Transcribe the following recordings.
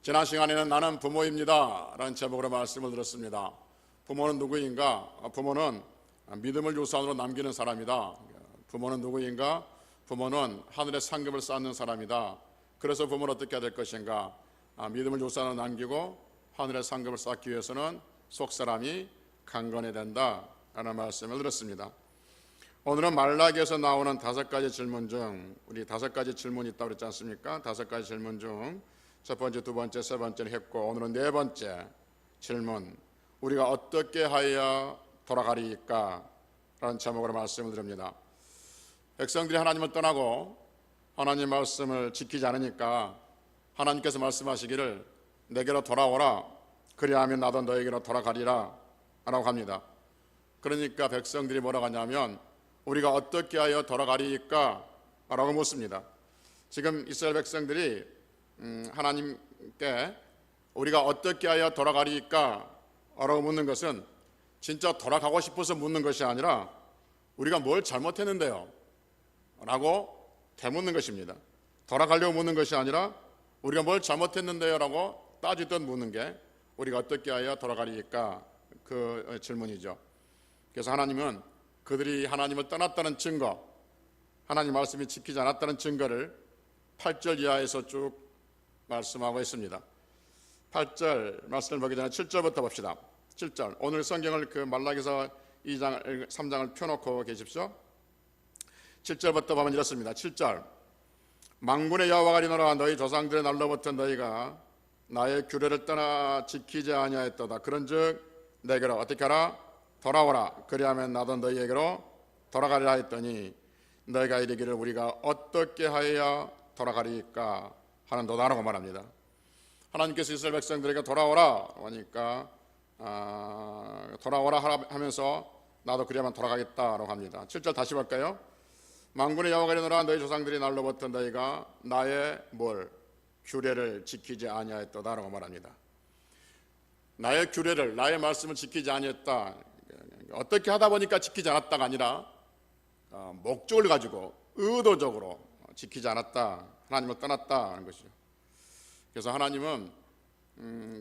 지난 시간에는 나는 부모입니다 라는 제목으로 말씀을 들었습니다. 부모는 누구인가? 부모는 믿음을 유산으로 남기는 사람이다. 부모는 누구인가? 부모는 하늘의 상급을 쌓는 사람이다. 그래서 부모는 어떻게 해야 될 것인가? 믿음을 유산으로 남기고 하늘의 상급을 쌓기 위해서는 속사람이 강건해야 된다 라는 말씀을 들었습니다. 오늘은 말라기에서 나오는 5가지 질문 중, 우리 5가지 질문이 있다고 그랬지 않습니까? 5가지 질문 중 첫 번째, 두 번째, 세 번째는 했고, 오늘은 네 번째 질문, 우리가 어떻게 하여야 돌아가리까? 라는 제목으로 말씀을 드립니다. 백성들이 하나님을 떠나고 하나님 말씀을 지키지 않으니까 하나님께서 말씀하시기를 내게로 돌아오라, 그리하면 나도 너에게로 돌아가리라 라고 합니다. 그러니까 백성들이 뭐라고 하냐면 우리가 어떻게 하여 돌아가리까? 라고 묻습니다. 지금 이스라엘 백성들이 하나님께 우리가 어떻게 하여 돌아가리까? 라고 묻는 것은 진짜 돌아가고 싶어서 묻는 것이 아니라 우리가 뭘 잘못했는데요? 라고 되묻는 것입니다. 돌아가려고 묻는 것이 아니라 우리가 뭘 잘못했는데요? 라고 따지듯 묻는 게 우리가 어떻게 하여 돌아가리까? 그 질문이죠. 그래서 하나님은 그들이 하나님을 떠났다는 증거, 하나님 말씀이 지키지 않았다는 증거를 8절 이하에서 쭉 말씀하고 있습니다. 8절 말씀을 보기 전에 7절부터 봅시다. 7절, 오늘 성경을 그 말라기서 2장, 3장을 펴놓고 계십시오. 7절부터 보면 이렇습니다. 7절, 만군의 여호와가 이르노라, 너희 조상들의 날로부터 너희가 나의 규례를 떠나 지키지 아니하였도다. 그런즉 내게로 어떻게 하라? 돌아오라, 그리하면 나도 너희에게로 돌아가리라 했더니 너희가 이르기를 우리가 어떻게 하여야 돌아가리까 하는도다라고 말합니다. 하나님께서 이스라엘 백성들에게 돌아오라 하니까 돌아오라 하면서 나도 그래야만 돌아가겠다라고 합니다. 7절 다시 볼까요? 만군의 여호와가 이르노라, 너희 조상들이 날로부터 너희가 나의 규례를 지키지 아니하였도다라고 말합니다. 나의 규례를, 나의 말씀을 지키지 아니했다. 어떻게 하다 보니까 지키지 않았다가 아니라 목적을 가지고 의도적으로 지키지 않았다, 하나님을 떠났다는 것이죠. 그래서 하나님은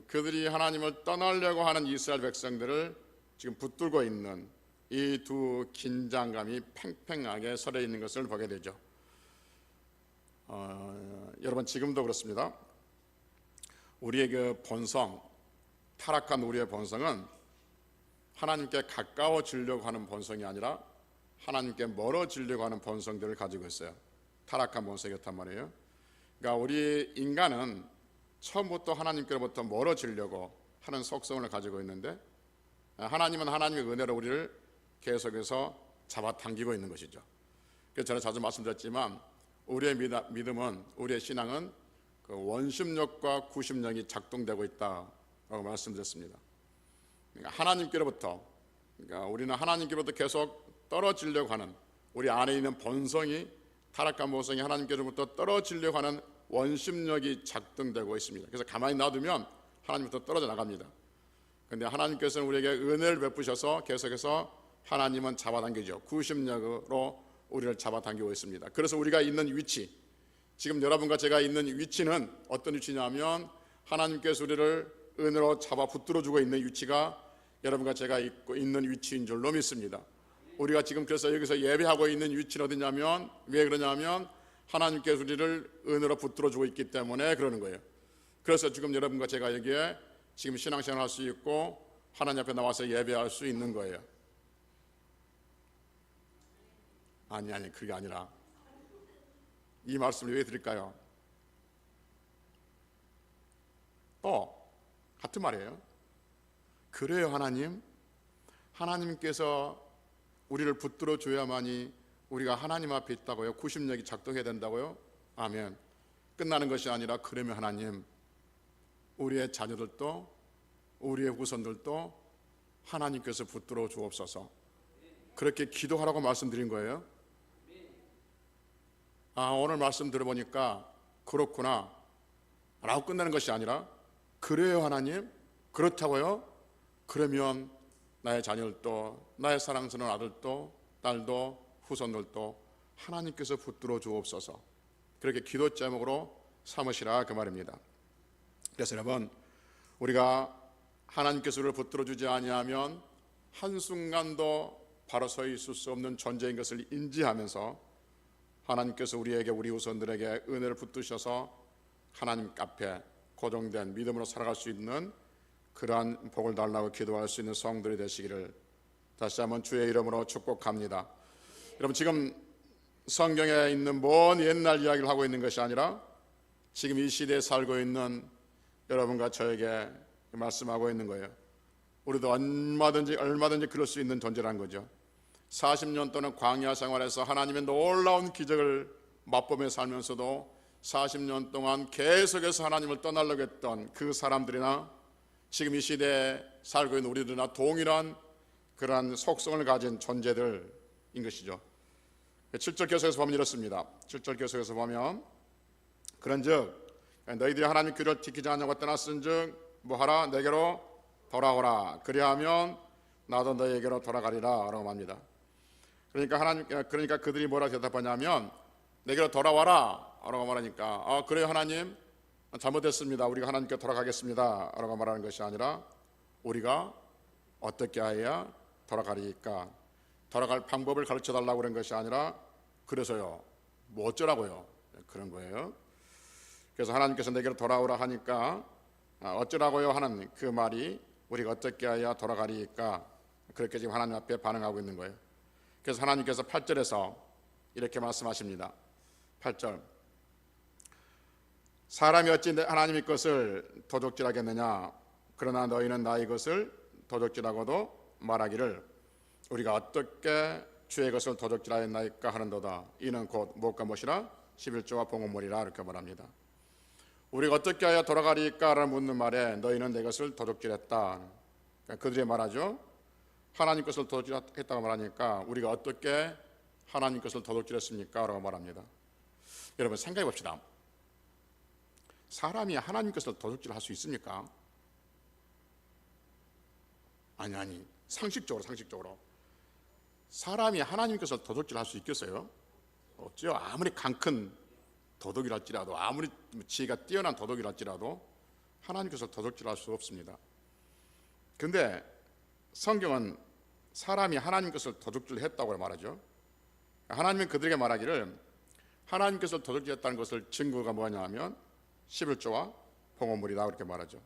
그들이 하나님을 떠나려고 하는 이스라엘 백성들을 지금 붙들고 있는 이 두 긴장감이 팽팽하게 서려 있는 것을 보게 되죠. 여러분, 지금도 그렇습니다. 우리의 그 본성, 타락한 우리의 본성은 하나님께 가까워지려고 하는 본성이 아니라 하나님께 멀어지려고 하는 본성들을 가지고 있어요. 타락한 본성이었단 말이에요. 그러니까 우리 인간은 처음부터 하나님께로부터 멀어지려고 하는 속성을 가지고 있는데 하나님은 하나님의 은혜로 우리를 계속해서 잡아당기고 있는 것이죠. 그래서 저는 자주 말씀드렸지만 우리의 믿음은, 우리의 신앙은 그 원심력과 구심력이 작동되고 있다라고 말씀드렸습니다. 그러니까 하나님께로부터, 그러니까 우리는 하나님께로부터 계속 떨어지려고 하는 우리 안에 있는 본성이, 타락한 본성이 하나님께로부터 떨어지려고 하는 원심력이 작동되고 있습니다. 그래서 가만히 놔두면 하나님부터 떨어져 나갑니다. 그런데 하나님께서는 우리에게 은혜를 베푸셔서 계속해서 하나님은 잡아당기죠. 구심력으로 우리를 잡아당기고 있습니다. 그래서 우리가 있는 위치, 지금 여러분과 제가 있는 위치는 어떤 위치냐면 하나님께서 우리를 은혜로 잡아 붙들어주고 있는 위치가 여러분과 제가 있는 위치인 줄로 믿습니다. 우리가 지금 그래서 여기서 예배하고 있는 위치는 어디냐면, 왜 그러냐면 하나님께서 우리를 은혜로 붙들어주고 있기 때문에 그러는 거예요. 그래서 지금 여러분과 제가 여기에 지금 신앙생활 할 수 있고 하나님 앞에 나와서 예배할 수 있는 거예요. 아니 그게 아니라 이 말씀을 왜 드릴까요? 또 같은 말이에요. 그래요, 하나님께서 우리를 붙들어 줘야만이 우리가 하나님 앞에 있다고요? 구심력이 작동해야 된다고요? 아멘. 끝나는 것이 아니라 그러면 하나님, 우리의 자녀들도 우리의 후손들도 하나님께서 붙들어 주옵소서. 그렇게 기도하라고 말씀드린 거예요. 오늘 말씀 들어보니까 그렇구나 라고 끝나는 것이 아니라 그래요, 하나님? 그렇다고요? 그러면 나의 자녀들도, 나의 사랑스러운 아들도, 딸도, 후손들도 하나님께서 붙들어 주옵소서. 그렇게 기도 제목으로 삼으시라 그 말입니다. 그래서 여러분, 우리가 하나님께서 우리를 붙들어 주지 아니하면 한순간도 바로 서 있을 수 없는 존재인 것을 인지하면서 하나님께서 우리에게, 우리 후손들에게 은혜를 붙드셔서 하나님 앞에 고정된 믿음으로 살아갈 수 있는 그러한 복을 달라고 기도할 수 있는 성도들이 되시기를 다시 한번 주의 이름으로 축복합니다. 여러분, 지금 성경에 있는 먼 옛날 이야기를 하고 있는 것이 아니라 지금 이 시대에 살고 있는 여러분과 저에게 말씀하고 있는 거예요. 우리도 얼마든지 그럴 수 있는 존재라는 거죠. 40년 동안 광야 생활에서 하나님의 놀라운 기적을 맛보며 살면서도 40년 동안 계속해서 하나님을 떠나려고 했던 그 사람들이나 지금 이 시대에 살고 있는 우리들이나 동일한 그러한 속성을 가진 존재들인 것이죠. 7절 계속해서 보면 이렇습니다. 7절 계속해서 보면 그런즉 너희들이 하나님의 규례를 지키지 않냐고 떠났은즉 뭐하라? 내게로 돌아오라. 그리하면 나도 너희에게로 돌아가리라 라고 합니다. 그러니까 그들이 뭐라고 대답하냐면 내게로 돌아와라 라고 말하니까 그래요 하나님, 잘못했습니다, 우리가 하나님께 돌아가겠습니다 라고 말하는 것이 아니라 우리가 어떻게 해야 돌아가리까, 돌아갈 방법을 가르쳐 달라고 그런 것이 아니라 그래서요 뭐 어쩌라고요 그런 거예요. 그래서 하나님께서 내게로 돌아오라 하니까 어쩌라고요 하는 그 말이 우리가 어떻게 해야 돌아가리까, 그렇게 지금 하나님 앞에 반응하고 있는 거예요. 그래서 하나님께서 8절에서 이렇게 말씀하십니다. 8절, 사람이 어찌 하나님의 것을 도적질하겠느냐, 그러나 너희는 나의 것을 도적질하고도 말하기를 우리가 어떻게 주의 것을 도적질하였나이까 하는도다. 이는 곧 무엇과 무엇이라? 11조와 봉헌물이라 이렇게 말합니다. 우리가 어떻게 하여 돌아가리까 라는 묻는 말에 너희는 내 것을 도적질했다. 그러니까 그들이 말하죠. 하나님 것을 도둑질했다고 말하니까 우리가 어떻게 하나님 것을 도둑질했습니까? 라고 말합니다. 여러분 생각해 봅시다. 사람이 하나님 것을 도둑질할 수 있습니까? 아니 상식적으로 사람이 하나님 것을 도둑질할 수 있겠어요? 없죠. 아무리 강큰 도둑이랄지라도, 아무리 지혜가 뛰어난 도둑이랄지라도 하나님 것을 도둑질할 수 없습니다. 그런데 성경은 사람이 하나님 것을 도둑질했다고 말하죠. 하나님은 그들에게 말하기를 하나님 것을 도둑질했다는 것을 증거가 뭐냐 하면 11조와 봉헌물이다 그렇게 말하죠.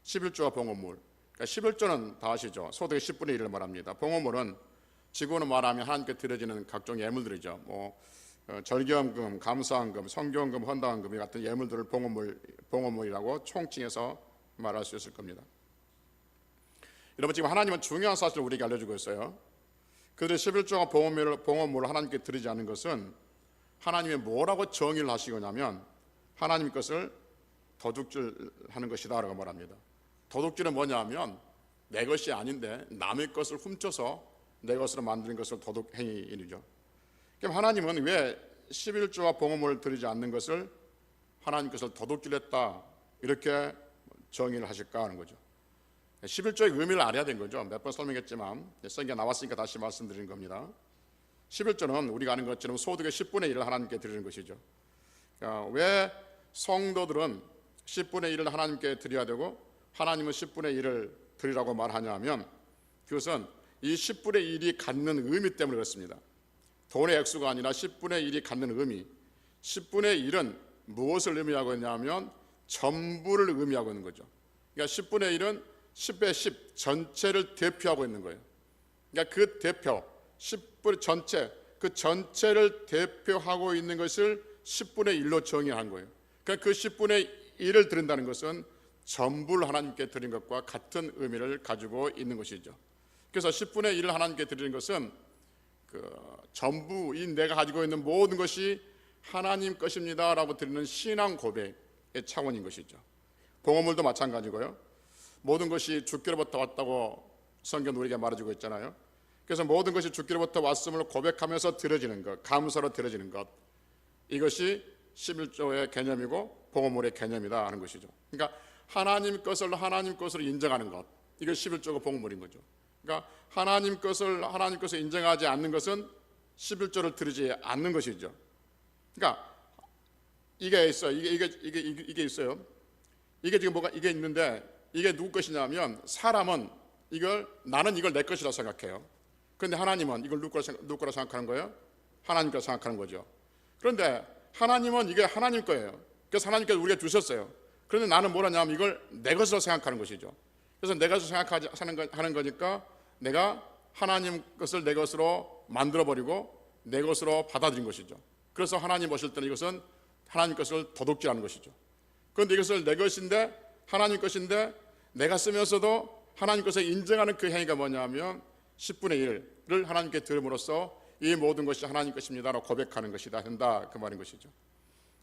11조와 봉헌물, 그러니까 11조는 다 아시죠. 소득의 10분의 1을 말합니다. 봉헌물은 지구로 말하면 하나님께 드려지는 각종 예물들이죠. 절기헌금, 감사헌금, 성교헌금, 헌당헌금 같은 예물들을 봉헌물이라고 총칭해서 말할 수 있을 겁니다. 여러분 지금 하나님은 중요한 사실을 우리에게 알려주고 있어요. 그들의 11조와 봉헌물을 하나님께 드리지 않는 것은 하나님이 뭐라고 정의를 하시고냐면 하나님 것을 도둑질하는 것이다 라고 말합니다. 도둑질은 뭐냐 하면 내 것이 아닌데 남의 것을 훔쳐서 내 것으로 만드는 것을 도둑행위이죠. 그럼 하나님은 왜 11조와 봉헌물을 드리지 않는 것을 하나님 것을 도둑질했다 이렇게 정의를 하실까 하는 거죠. 11조의 의미를 알아야 되는 거죠. 몇 번 설명했지만 성경에 나왔으니까 다시 말씀드리는 겁니다. 11조는 우리가 아는 것처럼 소득의 10분의 1을 하나님께 드리는 것이죠. 왜 성도들은 10분의 1을 하나님께 드려야 되고 하나님은 10분의 1을 드리라고 말하냐 하면 그것은 이 10분의 1이 갖는 의미 때문에 그렇습니다. 돈의 액수가 아니라 10분의 1이 갖는 의미, 10분의 1은 무엇을 의미하고 있냐면 전부를 의미하고 있는 거죠. 그러니까 10분의 1은 10의 10 전체를 대표하고 있는 거예요. 그러니까 그 대표 10분의 전체, 그 전체를 대표하고 있는 것을 10분의 1로 정의한 거예요. 그러니까 그 10분의 1을 드린다는 것은 전부를 하나님께 드린 것과 같은 의미를 가지고 있는 것이죠. 그래서 10분의 1을 하나님께 드리는 것은 전부인 내가 가지고 있는 모든 것이 하나님 것입니다 라고 드리는 신앙 고백의 차원인 것이죠. 봉헌물도 마찬가지고요. 모든 것이 주께로부터 왔다고 성경 우리에게 말해주고 있잖아요. 그래서 모든 것이 주께로부터 왔음을 고백하면서 드려지는 것, 감사로 드려지는 것, 이것이 11조의 개념이고 봉헌물의 개념이다 하는 것이죠. 그러니까 하나님 것을 하나님 것으로 인정하는 것, 이게 11조가 봉헌물인 거죠. 그러니까 하나님 것을 하나님 것으로 인정하지 않는 것은 11조를 드리지 않는 것이죠. 그러니까 이게 있어요. 이게 있어요. 이게 지금 뭐가 이게 있는데 이게 누구 것이냐면 사람은 나는 이걸 내 것이라 생각해요. 그런데 하나님은 이걸 누구 거라 생각하는 거예요? 하나님 거라 생각하는 거죠. 그런데 하나님은 이게 하나님 거예요. 그래서 하나님께서 우리가 주셨어요. 그런데 나는 뭐라냐면 이걸 내 것으로 생각하는 것이죠. 그래서 내 것으로 하는 거니까 내가 하나님 것을 내 것으로 만들어버리고 내 것으로 받아들인 것이죠. 그래서 하나님 보실 때는 이것은 하나님 것을 도둑질하는 것이죠. 그런데 이것을 내 것인데 하나님 것인데 내가 쓰면서도 하나님 것을 인정하는 그 행위가 뭐냐면 10분의 1을 하나님께 드림으로써 이 모든 것이 하나님 것입니다라고 고백하는 것이다 한다 그 말인 것이죠.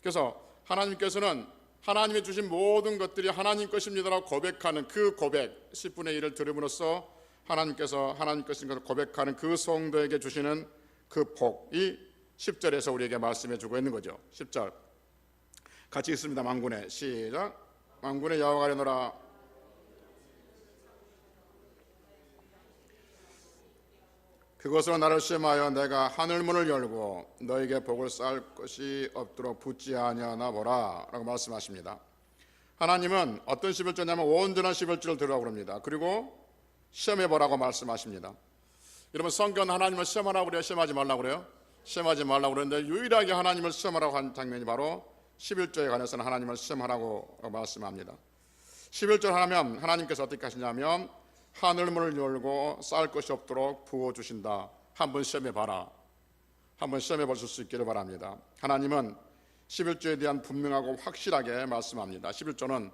그래서 하나님께서는 하나님이 주신 모든 것들이 하나님 것입니다라고 고백하는 그 고백 10분의 1을 들음으로써 하나님께서 하나님 것인 것을 고백하는 그 성도에게 주시는 그 복이 10절에서 우리에게 말씀해 주고 있는 거죠. 10절 같이 읽습니다. 만군의 시작. 만군의 여호와가 이르노라 그것으로 나를 시험하여 내가 하늘문을 열고 너에게 복을 쌓을 것이 없도록 붙지 아니하나 보라 라고 말씀하십니다. 하나님은 어떤 11조냐면 온전한 11조를 들으라고 합니다. 그리고 시험해 보라고 말씀하십니다. 여러분 성경은 하나님을 시험하라고 그래요? 시험하지 말라고 그래요? 시험하지 말라고 그러는데 유일하게 하나님을 시험하라고 한 장면이 바로 11조에 관해서는 하나님을 시험하라고 말씀합니다. 11조 하면 하나님께서 어떻게 하시냐면 하늘문을 열고 쌓을 것이 없도록 부어주신다. 한번 시험해 봐라. 한번 시험해 보실 수 있기를 바랍니다. 하나님은 11조에 대한 분명하고 확실하게 말씀합니다. 11조는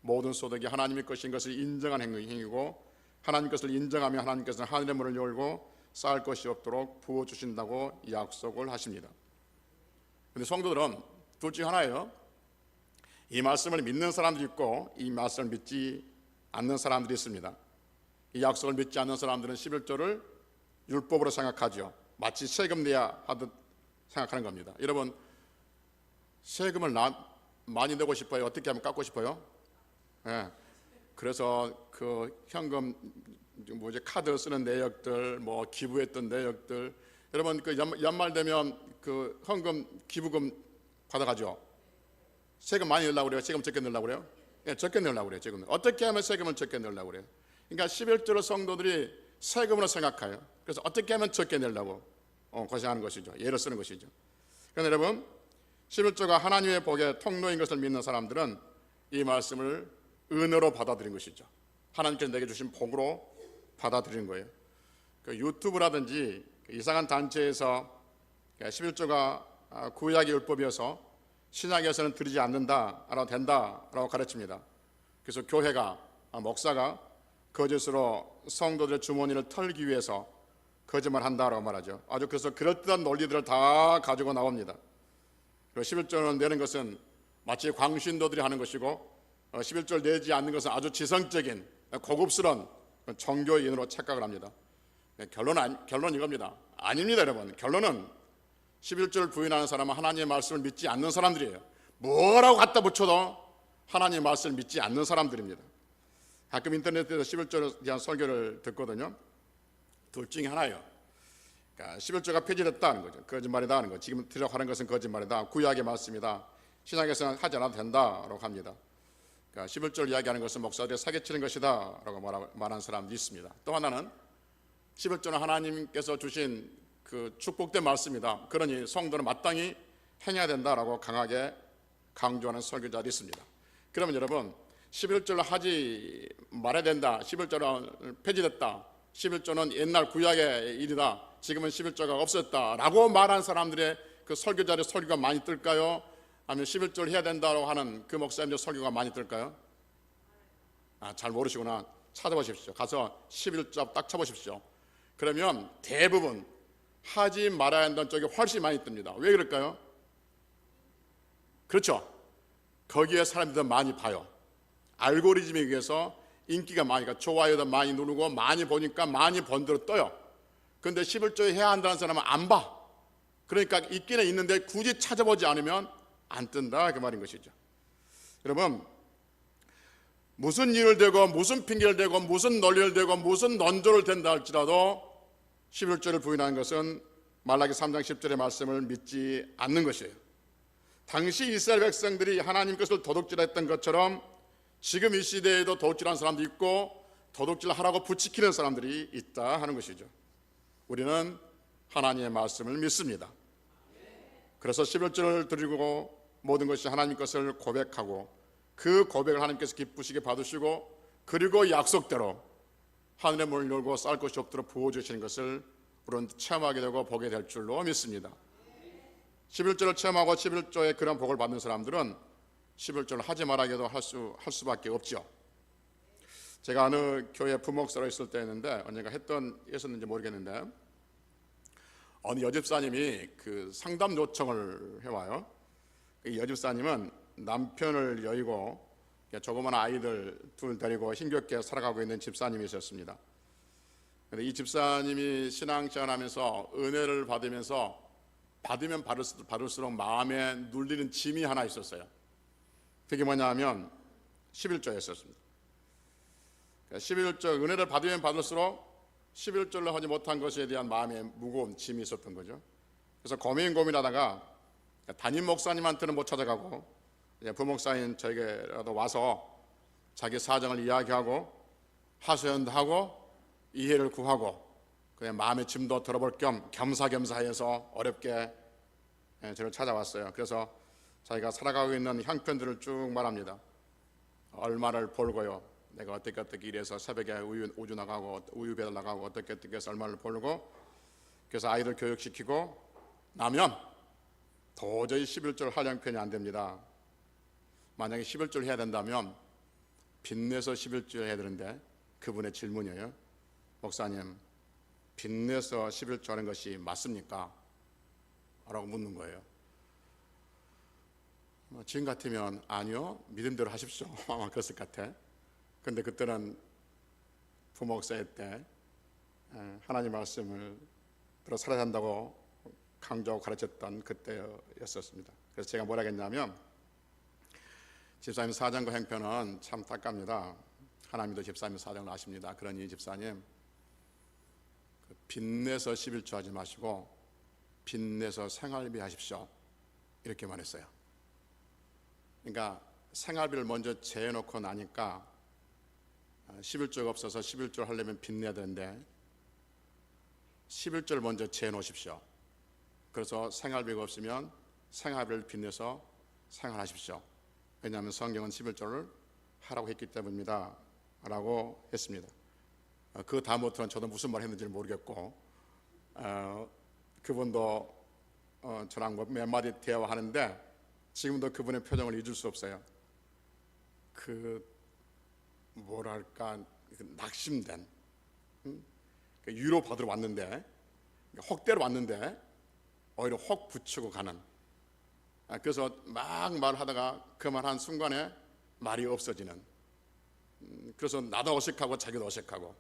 모든 소득이 하나님의 것인 것을 인정한 행위고 하나님 것을 인정하며 하나님께서는 하늘의 문을 열고 쌓을 것이 없도록 부어주신다고 약속을 하십니다. 그런데 성도들은 둘 중 하나예요. 이 말씀을 믿는 사람들이 있고 이 말씀을 믿지 않는 사람들이 있습니다. 이 약속을 믿지 않는 사람들은 11조를 율법으로 생각하죠. 마치 세금 내야 하듯 생각하는 겁니다. 여러분 세금을 많이 내고 싶어요? 어떻게 하면 깎고 싶어요? 네. 그래서 그 현금 카드 쓰는 내역들 기부했던 내역들 여러분 그 연말 되면 그 헌금 기부금 받아가죠. 세금 많이 내려고 그래요? 세금 적게 내려고 그래요? 네, 적게 내려고 그래요. 지금 어떻게 하면 세금을 적게 내려고 그래요? 그러니까 11조를 성도들이 세금으로 생각해요. 그래서 어떻게 하면 적게 내려고 고생하는 것이죠. 예를 쓰는 것이죠. 그런데 여러분 11조가 하나님의 복의 통로인 것을 믿는 사람들은 이 말씀을 은혜로 받아들인 것이죠. 하나님께서 내게 주신 복으로 받아들이는 거예요. 그 유튜브라든지 이상한 단체에서 11조가 구약의 율법이어서 신약에서는 드리지 않는다라고 된다라고 가르칩니다. 그래서 교회가 목사가 거짓으로 성도들의 주머니를 털기 위해서 거짓말한다라고 말하죠. 아주 그래서 그럴듯한 논리들을 다 가지고 나옵니다. 11조를 내는 것은 마치 광신도들이 하는 것이고 11조를 내지 않는 것은 아주 지성적인 고급스러운 종교인으로 착각을 합니다. 결론 이겁니다. 아닙니다 여러분. 결론은 11조를 부인하는 사람은 하나님의 말씀을 믿지 않는 사람들이에요. 뭐라고 갖다 붙여도 하나님의 말씀을 믿지 않는 사람들입니다. 가끔 인터넷에서 11조에 대한 설교를 듣거든요. 둘 중에 하나예요. 그러니까 11조가 폐지됐다는 거죠. 거짓말이다 하는 거. 지금 들으려고 하는 것은 거짓말이다. 구약의 말씀이다. 신약에서는 하지 않아도 된다라고 합니다. 그러니까 11조를 이야기하는 것은 목사들이 사기치는 것이다 라고 말하는 사람도 있습니다. 또 하나는 11조는 하나님께서 주신 그 축복된 말씀이다. 그러니 성도는 마땅히 행해야 된다라고 강하게 강조하는 설교자들이 있습니다. 그러면 여러분 11조를 하지 말아야 된다. 11조는 폐지됐다. 11조는 옛날 구약의 일이다. 지금은 11조가 없었다라고 말하는 사람들의 그 설교자들의 설교가 많이 뜰까요? 아니면 11조를 해야 된다고 하는 그 목사님들 설교가 많이 뜰까요? 잘 모르시구나. 찾아보십시오. 가서 11조 딱 쳐보십시오. 그러면 대부분 하지 말아야 한다는 쪽이 훨씬 많이 뜹니다. 왜 그럴까요? 그렇죠. 거기에 사람들이 많이 봐요. 알고리즘에 의해서 인기가 많이 가 좋아요도 많이 누르고 많이 보니까 많이 본 대로 떠요. 그런데 11조에 해야 한다는 사람은 안 봐. 그러니까 있기는 있는데 굳이 찾아보지 않으면 안 뜬다 그 말인 것이죠. 여러분 무슨 일을 대고 무슨 핑계를 대고 무슨 논리를 대고 무슨 논조를 댄다 할지라도 11조를 부인하는 것은 말라기 3장 10절의 말씀을 믿지 않는 것이에요. 당시 이스라엘 백성들이 하나님 것을 도둑질했던 것처럼 지금 이 시대에도 도둑질하는 사람도 있고 도둑질 하라고 부추기는 사람들이 있다 하는 것이죠. 우리는 하나님의 말씀을 믿습니다. 그래서 11절을 드리고 모든 것이 하나님 것을 고백하고 그 고백을 하나님께서 기쁘시게 받으시고 그리고 약속대로 하늘의 문을 열고 쌀 것이 없도록 부어주시는 것을 우리는 체험하게 되고 보게 될 줄로 믿습니다. 11절을 체험하고 11조의 그런 복을 받는 사람들은 11절을 하지 말아야 해도 할 수밖에 없죠. 제가 어느 교회 부목사로 있을 때였는데 언젠가 했었는지 모르겠는데 어느 여집사님이 그 상담 요청을 해와요. 이 여집사님은 남편을 여의고 조그만 아이들 둘 데리고 힘겹게 살아가고 있는 집사님이셨습니다. 그런데 이 집사님이 신앙생활하면서 은혜를 받으면서 받으면 받을수록 마음에 눌리는 짐이 하나 있었어요. 그게 뭐냐면 11조였었습니다. 11조 은혜를 받으면 받을수록 11절로 하지 못한 것에 대한 마음의 무거운 짐이 있었던 거죠. 그래서 고민하다가 담임 목사님한테는 못 찾아가고 부목사인 저에게라도 와서 자기 사정을 이야기하고 하소연도 하고 이해를 구하고 그냥 마음의 짐도 들어볼 겸 겸사겸사해서 어렵게 저를 찾아왔어요. 그래서 자기가 살아가고 있는 형편들을 쭉 말합니다. 얼마를 벌고요, 내가 어떻게 일해서 새벽에 우유 나가고 우유 배달 나가고 어떻게 해서 얼마를 벌고 그래서 아이들 교육시키고 나면 도저히 11절 할 형편이 안 됩니다. 만약에 11절 해야 된다면 빚내서 11절 해야 되는데 그분의 질문이에요. 목사님, 빚내서 11절 하는 것이 맞습니까? 라고 묻는 거예요. 지금 같으면 아니요, 믿음대로 하십시오 아마 그랬을 것 같아. 근데 그때는 부목사회 때 하나님 말씀을 들어 살아야 한다고 강조하고 가르쳤던 그때였었습니다. 그래서 제가 뭐라 했냐면 집사님 사정과 형편은 참 딱갑니다. 하나님도 집사님 사정을 아십니다. 그러니 집사님 빚내서 11조 하지 마시고 빚내서 생활비 하십시오. 이렇게 말했어요. 그러니까 생활비를 먼저 재놓고 나니까 11조가 없어서 11조 하려면 빚내야 되는데 11조를 먼저 재놓으십시오. 그래서 생활비가 없으면 생활비를 빚내서 생활하십시오. 왜냐하면 성경은 11조를 하라고 했기 때문입니다 라고 했습니다. 그 다음부터는 저도 무슨 말 했는지 모르겠고 그분도 저랑 몇 마디 대화하는데 지금도 그분의 표정을 잊을 수 없어요. 뭐랄까 낙심된 위로 받으러 왔는데 혹대로 왔는데 오히려 혹 붙이고 가는. 그래서 막 말하다가 그 말한 순간에 말이 없어지는. 그래서 나도 어색하고 자기도 어색하고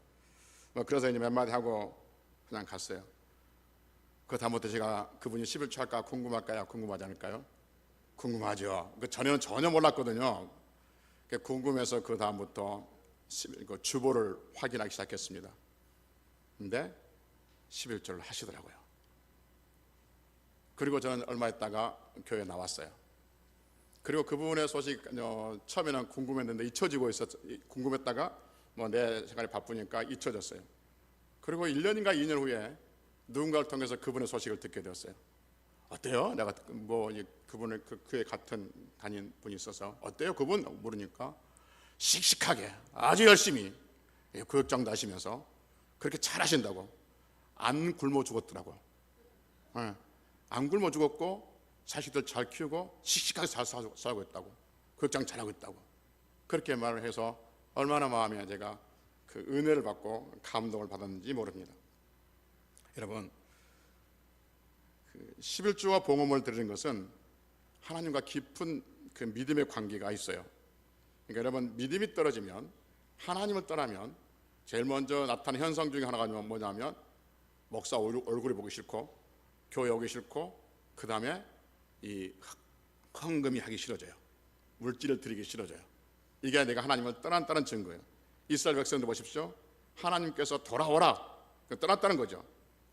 그래서 이제 몇 마디 하고 그냥 갔어요. 그 다음부터 제가 그분이 11조 할까 궁금할까요? 궁금하지 않을까요? 궁금하죠. 그 전에는 전혀 몰랐거든요. 궁금해서 그 다음부터 주보를 확인하기 시작했습니다. 근데 11조를 하시더라고요. 그리고 저는 얼마 있다가 교회에 나왔어요. 그리고 그분의 소식 처음에는 궁금했는데 궁금했다가 내 생활이 바쁘니까 잊혀졌어요. 그리고 1년인가 2년 후에 누군가를 통해서 그분의 소식을 듣게 되었어요. 어때요? 내가 그분의 그에 같은 다닌 분이 있어서 어때요? 그분 물으니까 씩씩하게 아주 열심히 교육장도 하시면서 그렇게 잘하신다고 안 굶어 죽었더라고요. 안 굶어 죽었고 자식들 잘 키우고 씩씩하게 잘 살고 있다고, 교육장 잘하고 있다고 그렇게 말을 해서 얼마나 마음에 제가 그 은혜를 받고 감동을 받았는지 모릅니다. 여러분, 11조와 봉헌을 드리는 것은 하나님과 깊은 그 믿음의 관계가 있어요. 그러니까 여러분, 믿음이 떨어지면, 하나님을 떠나면 제일 먼저 나타나는 현상 중에 하나가 뭐냐면 목사 얼굴이 보기 싫고 교회 오기 싫고 그 다음에 이 헌금이 하기 싫어져요. 물질을 드리기 싫어져요. 이게 내가 하나님을 떠났다는 증거예요. 이스라엘 백성들 보십시오. 하나님께서 돌아오라 떠났다는 거죠.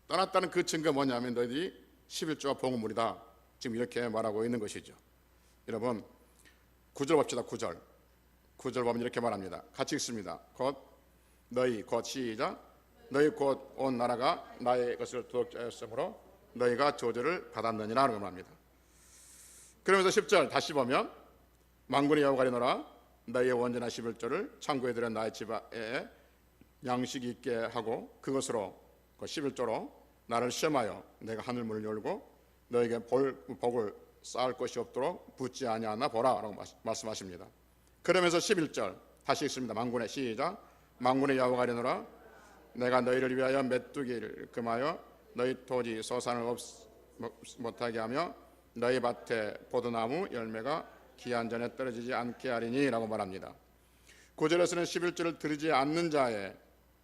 떠났다는 그 증거 뭐냐면 너희들이 11조와 봉헌물이다. 지금 이렇게 말하고 있는 것이죠. 여러분 9절 봅시다. 9절 9절 보면 이렇게 말합니다. 같이 읽습니다. 곧 너희 곧 시작 너희 곧 온 나라가 나의 것을 도둑자였으므로 너희가 저주를 받았느니라 하는 말입니다. 그러면서 10절 다시 보면 만군의 여호와가 이르노라 너희의 원전한 11조를 창고에 들여 나의 집에 양식이 있게 하고 그것으로 그 11조로 나를 시험하여 내가 하늘 문을 열고 너에게 복을 쌓을 것이 없도록 붙지 아니하나 보라 라고 말씀하십니다. 그러면서 11절 다시 읽습니다. 만군의 시작 만군의 여호와가 이르노라 내가 너희를 위하여 메뚜기를 금하여 너희 토지 소산을 못하게 하며 너희 밭에 포도나무 열매가 기한 전에 떨어지지 않게 하리니 라고 말합니다. 9절에서는 11절을 들이지 않는 자의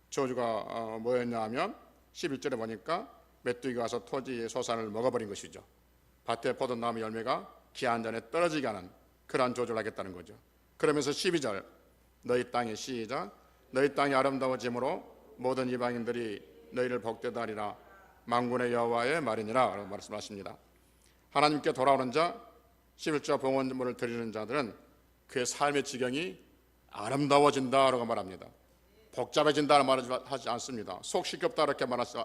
저주가 뭐였냐 하면 11절에 보니까 메뚜기가 와서 토지의 소산을 먹어버린 것이죠. 밭에 포도나무 열매가 기한 전에 떨어지게 하는 그러한 저주를 하겠다는 거죠. 그러면서 12절 너희 땅의 시작 너희 땅이 아름다워짐으로 모든 이방인들이 너희를 복되다 하리라 만군의 여호와의 말이니라 라고 말씀하십니다. 하나님께 돌아오는 자 11조와 봉헌물을 드리는 자들은 그의 삶의 지경이 아름다워진다라고 말합니다. 복잡해진다는 말을 하지 않습니다. 속 시끄럽다 이렇게 말하지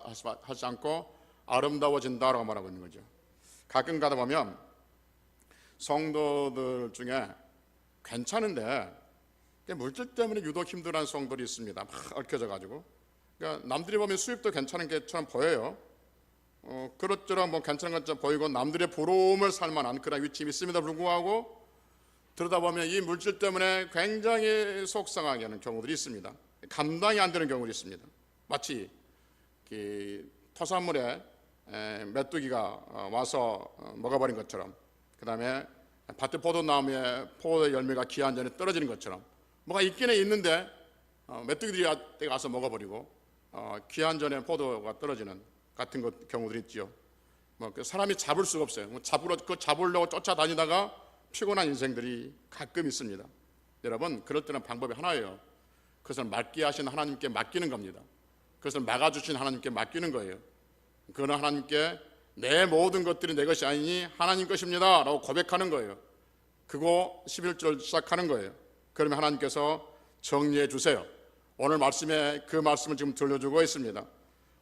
않고 아름다워진다라고 말하고 있는 거죠. 가끔 가다 보면 성도들 중에 괜찮은데 물질 때문에 유독 힘들어하는 성도들이 있습니다. 막 얽혀져가지고 그러니까 남들이 보면 수입도 괜찮은 게처럼 보여요. 그렇저렇 뭐 괜찮은 것처럼 보이고 남들의 부러움을 살만한 그런 위치에 있음에도 불구하고 들여다보면 이 물질 때문에 굉장히 속상하게 하는 경우들이 있습니다. 감당이 안 되는 경우도 있습니다. 마치 토산물에 메뚜기가 와서 먹어버린 것처럼 그 다음에 밭에 포도나무에 포도 열매가 기한 전에 떨어지는 것처럼 뭐가 있기는 있는데 메뚜기들이 와서 먹어버리고 기한 전에 포도가 떨어지는 같은 경우들이 있죠. 그 사람이 잡을 수가 없어요. 잡으려고 쫓아다니다가 피곤한 인생들이 가끔 있습니다. 여러분 그럴 때는 방법이 하나예요. 그것을 맡게 하신 하나님께 맡기는 겁니다. 그것을 막아주신 하나님께 맡기는 거예요. 그는 하나님께 내 모든 것들이 내 것이 아니니 하나님 것입니다 라고 고백하는 거예요. 그거 11절 시작하는 거예요. 그러면 하나님께서 정리해 주세요. 오늘 말씀에 그 말씀을 지금 들려주고 있습니다.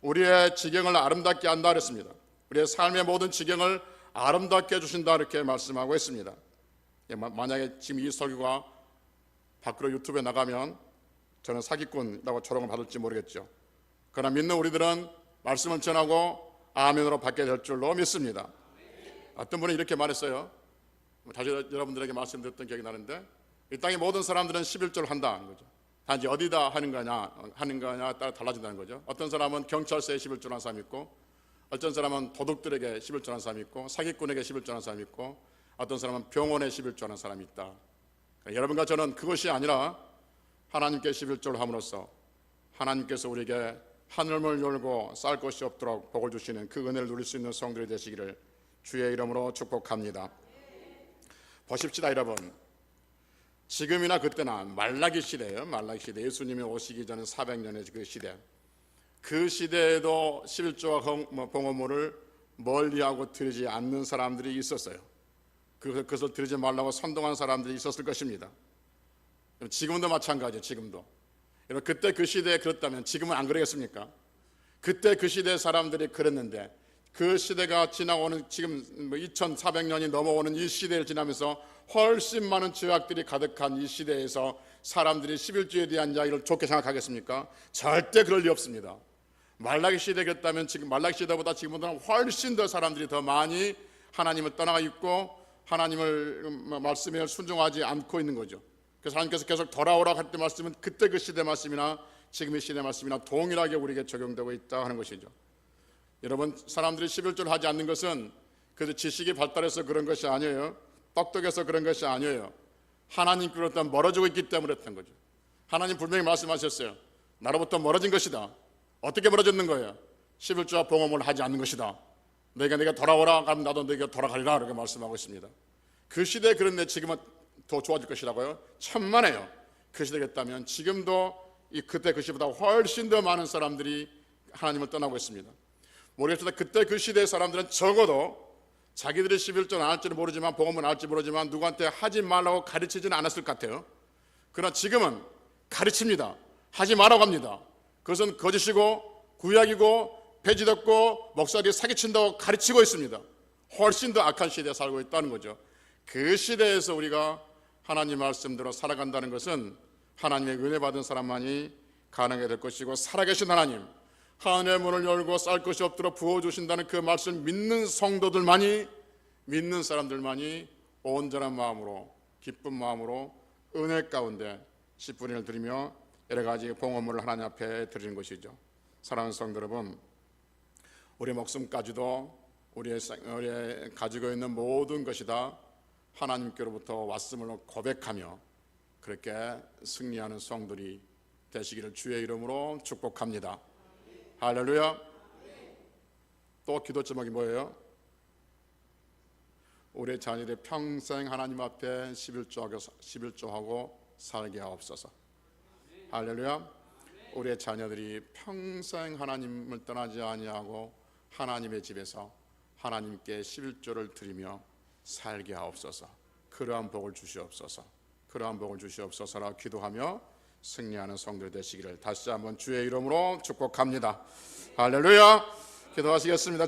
우리의 지경을 아름답게 한다 그랬습니다. 우리의 삶의 모든 지경을 아름답게 해주신다 이렇게 말씀하고 있습니다. 만약에 지금 이 설교가 밖으로 유튜브에 나가면 저는 사기꾼이라고 조롱을 받을지 모르겠죠. 그러나 믿는 우리들은 말씀을 전하고 아멘으로 받게 될 줄로 믿습니다. 어떤 분이 이렇게 말했어요. 다시 여러분들에게 말씀드렸던 기억이 나는데 이 땅의 모든 사람들은 11조를 한다는 거죠. 단지 어디다 하는 거냐에 따라 달라진다는 거죠. 어떤 사람은 경찰서에 11조를 하는 사람이 있고 어떤 사람은 도둑들에게 11조를 하는 사람이 있고 사기꾼에게 11조를 하는 사람이 있고 어떤 사람은 병원에 11조를 하는 사람이 있다. 그러니까 여러분과 저는 그것이 아니라 하나님께 11조를 함으로써 하나님께서 우리에게 하늘문을 열고 쌀 것이 없도록 복을 주시는 그 은혜를 누릴 수 있는 성들이 되시기를 주의 이름으로 축복합니다. 보십시다 여러분. 지금이나 그때나 말라기 시대예요. 말라기 시대. 예수님이 오시기 전에 400년의 그 시대. 그 시대에도 11조와 봉헌물을 멀리하고 드리지 않는 사람들이 있었어요. 그것을 드리지 말라고 선동한 사람들이 있었을 것입니다. 지금도 마찬가지예요. 지금도. 그때 그 시대에 그렇다면 지금은 안 그러겠습니까? 그때 그 시대 사람들이 그랬는데 그 시대가 지나오는 지금 2400년이 넘어오는 이 시대를 지나면서 훨씬 많은 죄악들이 가득한 이 시대에서 사람들이 11조에 대한 이야기를 좋게 생각하겠습니까? 절대 그럴 리 없습니다. 말라기 시대에 그랬다면 지금 말라기 시대보다 지금보다는 훨씬 더 사람들이 더 많이 하나님을 떠나가 있고 하나님을 말씀에 순종하지 않고 있는 거죠. 그래서 하나님께서 계속 돌아오라고 할 때 말씀은 그때 그 시대 말씀이나 지금의 시대 말씀이나 동일하게 우리에게 적용되고 있다 하는 것이죠. 여러분 사람들이 11조를 하지 않는 것은 그래도 지식이 발달해서 그런 것이 아니에요. 똑똑해서 그런 것이 아니에요. 하나님께로부터 멀어지고 있기 때문에 그랬던 거죠. 하나님 분명히 말씀하셨어요. 나로부터 멀어진 것이다. 어떻게 멀어졌는 거예요? 11조와 봉헌을 하지 않는 것이다. 내가 돌아오라 하면 나도 내게 돌아가리라 이렇게 말씀하고 있습니다. 그 시대에 그런데 지금은 더 좋아질 것이라고요? 천만에요. 그 시대겠다면 지금도 그때 그 시대보다 훨씬 더 많은 사람들이 하나님을 떠나고 있습니다. 모르겠습니다. 그때 그 시대의 사람들은 적어도 자기들이 11조는 안 할지는 모르지만 봉헌은 안 할지 모르지만 누구한테 하지 말라고 가르치지는 않았을 것 같아요. 그러나 지금은 가르칩니다. 하지 말라고 합니다. 그것은 거짓이고 구약이고 배지됐고 목사들이 사기친다고 가르치고 있습니다. 훨씬 더 악한 시대에 살고 있다는 거죠. 그 시대에서 우리가 하나님 말씀대로 살아간다는 것은 하나님의 은혜 받은 사람만이 가능하게 될 것이고, 살아계신 하나님, 하늘의 문을 열고 쌀 것이 없도록 부어주신다는 그 말씀 믿는 성도들만이, 믿는 사람들만이 온전한 마음으로, 기쁜 마음으로 은혜 가운데 10분의 1을 드리며 여러 가지 봉헌물을 하나님 앞에 드리는 것이죠. 사랑하는 성도 여러분, 우리의 목숨까지도 우리의 가지고 있는 모든 것이 다 하나님께로부터 왔음을 고백하며 그렇게 승리하는 성들이 되시기를 주의 이름으로 축복합니다. 할렐루야. 또 기도 제목이 뭐예요? 우리 자녀들이 평생 하나님 앞에 11조하고 살게 하옵소서. 할렐루야. 우리의 자녀들이 평생 하나님을 떠나지 아니하고 하나님의 집에서 하나님께 11조를 드리며 살게 하옵소서. 그러한 복을 주시옵소서. 그러한 복을 주시옵소서라 기도하며 승리하는 성도들 되시기를 다시 한번 주의 이름으로 축복합니다. 할렐루야. 기도하시겠습니다.